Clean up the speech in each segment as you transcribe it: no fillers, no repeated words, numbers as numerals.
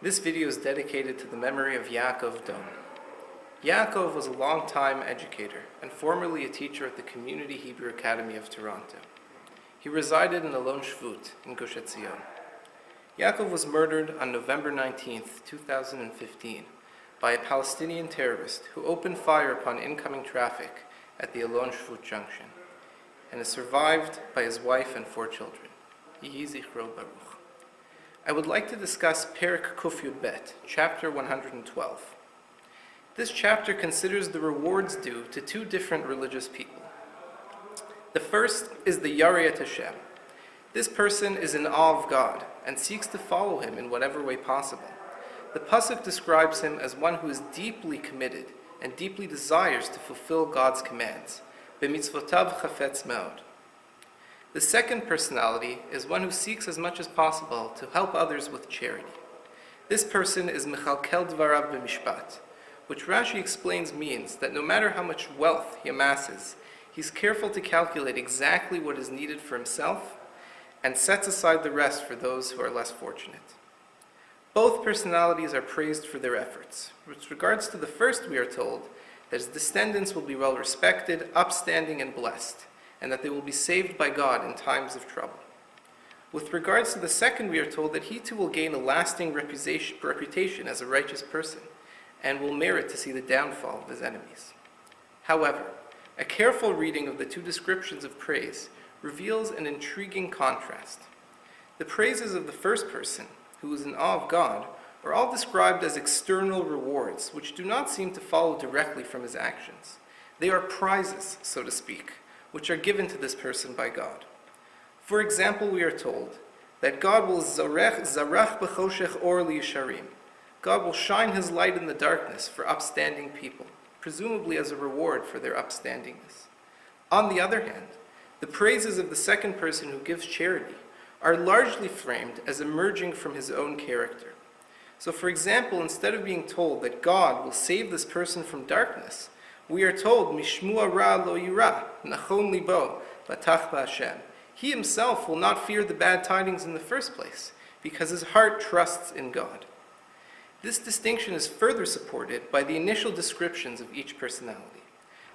This video is dedicated to the memory of Yaakov Don. Yaakov was a long-time educator and formerly a teacher at the Community Hebrew Academy of Toronto. He resided in Alon Shvut in Gush Etzion. Yaakov was murdered on November 19, 2015, by a Palestinian terrorist who opened fire upon incoming traffic at the Alon Shvut junction, and is survived by his wife and 4 children. Yehi Zichro Baruch. I would like to discuss Perek Kuf Yud Bet, chapter 112. This chapter considers the rewards due to 2 different religious people. The first is the Yarei Hashem. This person is in awe of God and seeks to follow him in whatever way possible. The pasuk describes him as one who is deeply committed and deeply desires to fulfill God's commands. B'mitzvotav chafetz meod. The second personality is one who seeks as much as possible to help others with charity. This person is mechalkel dvarav b'mishpat, which Rashi explains means that no matter how much wealth he amasses, he's careful to calculate exactly what is needed for himself and sets aside the rest for those who are less fortunate. Both personalities are praised for their efforts. With regards to the first, we are told that his descendants will be well respected, upstanding, and blessed, and that they will be saved by God in times of trouble. With regards to the second, we are told that he too will gain a lasting reputation as a righteous person, and will merit to see the downfall of his enemies. However, a careful reading of the 2 descriptions of praise reveals an intriguing contrast. The praises of the first person, who is in awe of God, are all described as external rewards, which do not seem to follow directly from his actions. They are prizes, so to speak, which are given to this person by God. For example, we are told that God will zarach b'choshech or liyisharim. God will shine his light in the darkness for upstanding people, presumably as a reward for their upstandingness. On the other hand, the praises of the second person who gives charity are largely framed as emerging from his own character. So for example, instead of being told that God will save this person from darkness, we are told, Mishmua ra lo yira, nachon libo, batach b'Hashem. He himself will not fear the bad tidings in the first place, because his heart trusts in God. This distinction is further supported by the initial descriptions of each personality.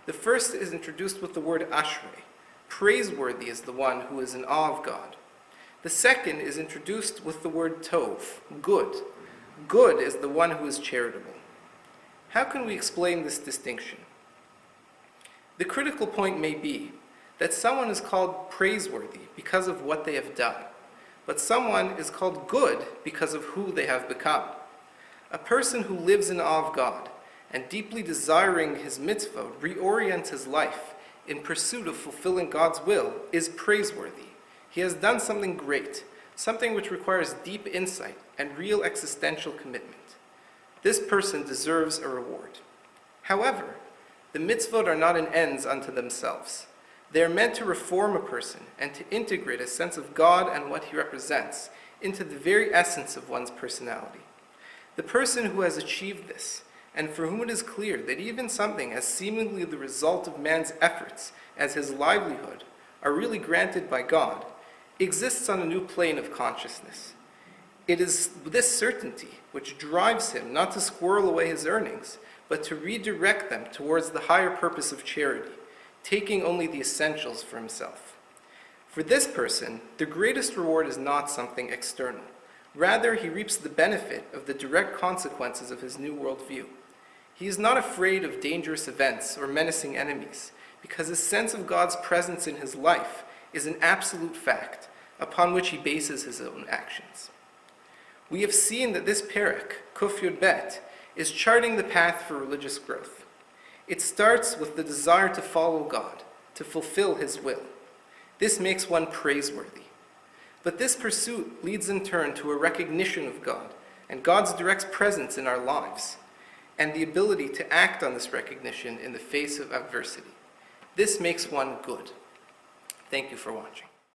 The first is introduced with the word ashrei. Praiseworthy is the one who is in awe of God. The second is introduced with the word tov, good. Good is the one who is charitable. How can we explain this distinction? The critical point may be that someone is called praiseworthy because of what they have done, but someone is called good because of who they have become. A person who lives in awe of God and deeply desiring his mitzvah reorients his life in pursuit of fulfilling God's will is praiseworthy. He has done something great, something which requires deep insight and real existential commitment. This person deserves a reward. However, the mitzvot are not an ends unto themselves. They are meant to reform a person and to integrate a sense of God and what he represents into the very essence of one's personality. The person who has achieved this, and for whom it is clear that even something as seemingly the result of man's efforts as his livelihood are really granted by God, exists on a new plane of consciousness. It is this certainty which drives him not to squirrel away his earnings, but to redirect them towards the higher purpose of charity, taking only the essentials for himself. For this person, the greatest reward is not something external. Rather, he reaps the benefit of the direct consequences of his new worldview. He is not afraid of dangerous events or menacing enemies, because his sense of God's presence in his life is an absolute fact upon which he bases his own actions. We have seen that this perek, Kuf Yud Bet, is charting the path for religious growth. It starts with the desire to follow God, to fulfill his will. This makes one praiseworthy. But this pursuit leads in turn to a recognition of God and God's direct presence in our lives, and the ability to act on this recognition in the face of adversity. This makes one good. Thank you for watching.